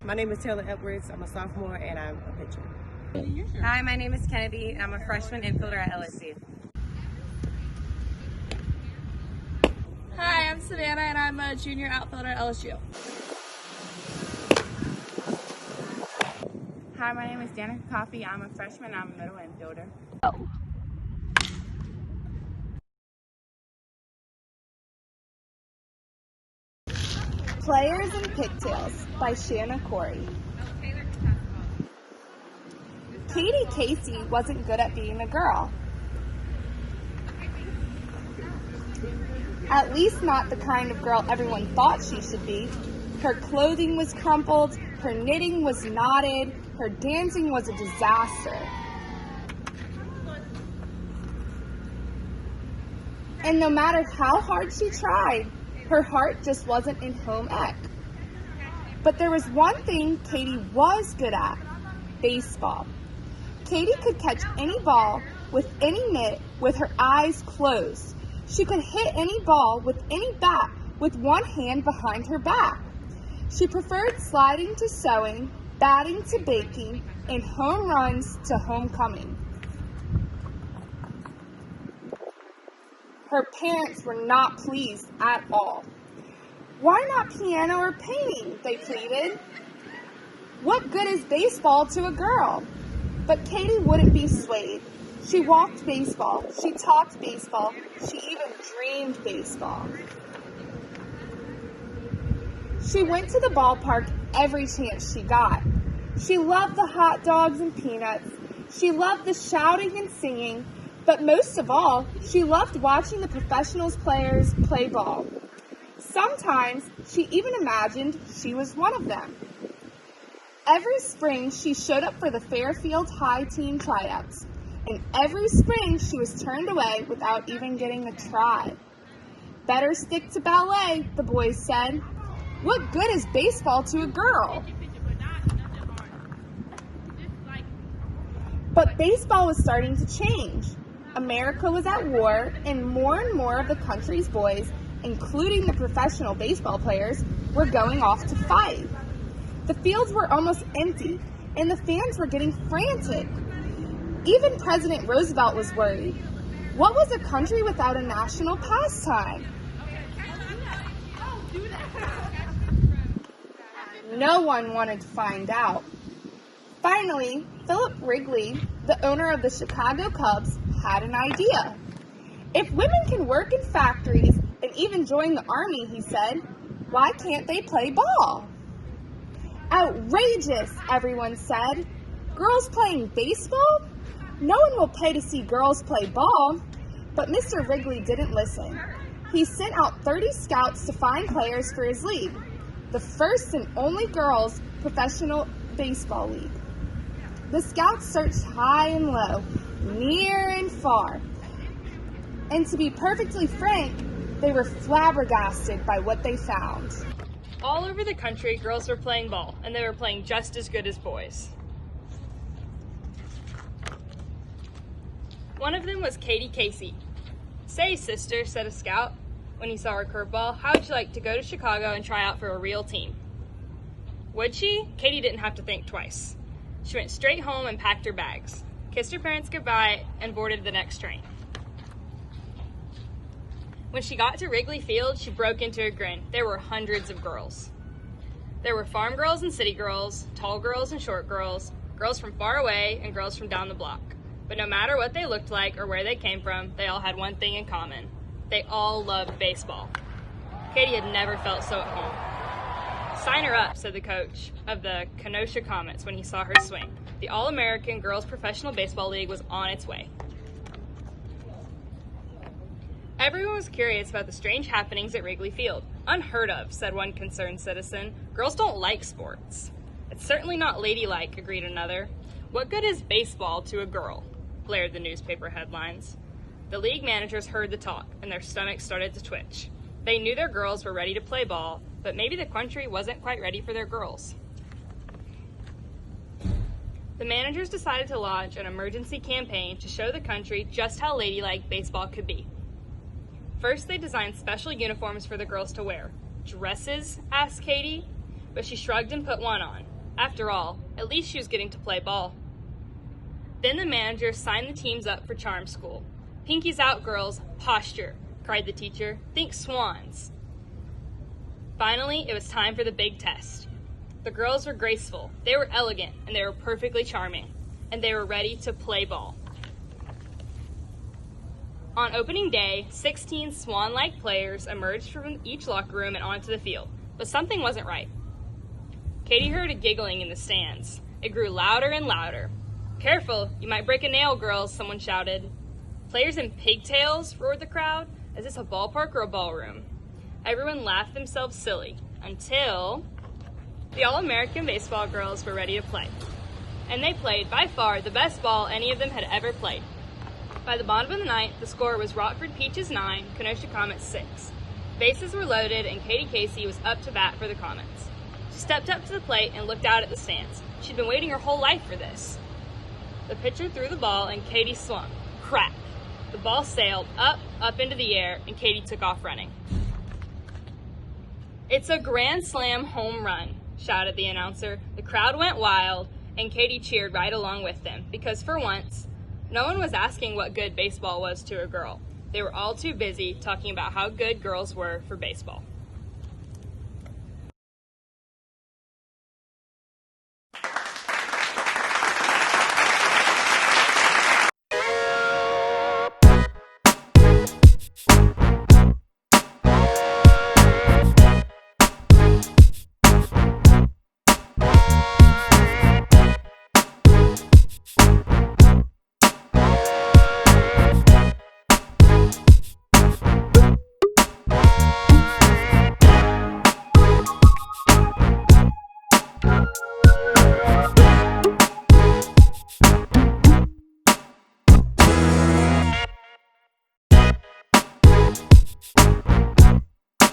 My name is Taylor Edwards. I'm a sophomore and I'm a pitcher. Hi, my name is Kennedy. I'm a freshman infielder at LSU. Hi, I'm Savannah and I'm a junior outfielder at LSU. Hi, my name is Danica Coffey. I'm a freshman. I'm a middle infielder. Players and Pigtails by Shana Corey. Katie Casey wasn't good at being a girl. At least not the kind of girl everyone thought she should be. Her clothing was crumpled, her knitting was knotted, her dancing was a disaster. And no matter how hard she tried, her heart just wasn't in home ec. But there was one thing Katie was good at: baseball. Katie could catch any ball with any mitt with her eyes closed. She could hit any ball with any bat with one hand behind her back. She preferred sliding to sewing, batting to baking, and home runs to homecoming. Her parents were not pleased at all. "Why not piano or painting?" they pleaded. "What good is baseball to a girl?" But Katie wouldn't be swayed. She walked baseball, she talked baseball, she even dreamed baseball. She went to the ballpark every chance she got. She loved the hot dogs and peanuts. She loved the shouting and singing. But most of all, she loved watching the professional players play ball. Sometimes she even imagined she was one of them. Every spring, she showed up for the Fairfield High team tryouts. And every spring, she was turned away without even getting a try. "Better stick to ballet," the boys said. "What good is baseball to a girl?" But baseball was starting to change. America was at war, and more of the country's boys, including the professional baseball players, were going off to fight. The fields were almost empty, and the fans were getting frantic. Even President Roosevelt was worried. What was a country without a national pastime? No one wanted to find out. Finally, Philip Wrigley, the owner of the Chicago Cubs, had an idea. "If women can work in factories and even join the army," he said, "why can't they play ball?" "Outrageous," everyone said. "Girls playing baseball? No one will pay to see girls play ball." But Mr. Wrigley didn't listen. He sent out 30 scouts to find players for his league, the first and only girls' professional baseball league. The scouts searched high and low, near and far. And to be perfectly frank, they were flabbergasted by what they found. All over the country, girls were playing ball, and they were playing just as good as boys. One of them was Katie Casey. "Say, sister," said a scout when he saw her curveball, "how would you like to go to Chicago and try out for a real team?" Would she? Katie didn't have to think twice. She went straight home and packed her bags, kissed her parents goodbye, and boarded the next train. When she got to Wrigley Field, she broke into a grin. There were hundreds of girls. There were farm girls and city girls, tall girls and short girls, girls from far away and girls from down the block. But no matter what they looked like or where they came from, they all had one thing in common. They all loved baseball. Katie had never felt so at home. "Sign her up," said the coach of the Kenosha Comets when he saw her swing. The All-American Girls Professional Baseball League was on its way. Everyone was curious about the strange happenings at Wrigley Field. "Unheard of," said one concerned citizen. "Girls don't like sports." "It's certainly not ladylike," agreed another. "What good is baseball to a girl?" blared the newspaper headlines. The league managers heard the talk, and their stomachs started to twitch. They knew their girls were ready to play ball, but maybe the country wasn't quite ready for their girls. The managers decided to launch an emergency campaign to show the country just how ladylike baseball could be. First, they designed special uniforms for the girls to wear. "Dresses?" asked Katie, but she shrugged and put one on. After all, at least she was getting to play ball. Then the manager signed the teams up for charm school. "Pinkies out, girls. Posture," cried the teacher. "Think swans." Finally, it was time for the big test. The girls were graceful, they were elegant, and they were perfectly charming. And they were ready to play ball. On opening day, 16 swan-like players emerged from each locker room and onto the field. But something wasn't right. Katie heard a giggling in the stands. It grew louder and louder. "Careful, you might break a nail, girls," someone shouted. "Players in pigtails?" roared the crowd. "Is this a ballpark or a ballroom?" Everyone laughed themselves silly until the All-American baseball girls were ready to play. And they played, by far, the best ball any of them had ever played. By the bottom of the ninth, the score was Rockford Peaches 9, Kenosha Comets 6. Bases were loaded, and Katie Casey was up to bat for the Comets. She stepped up to the plate and looked out at the stands. She'd been waiting her whole life for this. The pitcher threw the ball, and Katie swung. Crack! The ball sailed up into the air, and Katie took off running. "It's a grand slam home run," shouted the announcer. The crowd went wild, and Katie cheered right along with them, because for once, no one was asking what good baseball was to a girl. They were all too busy talking about how good girls were for baseball.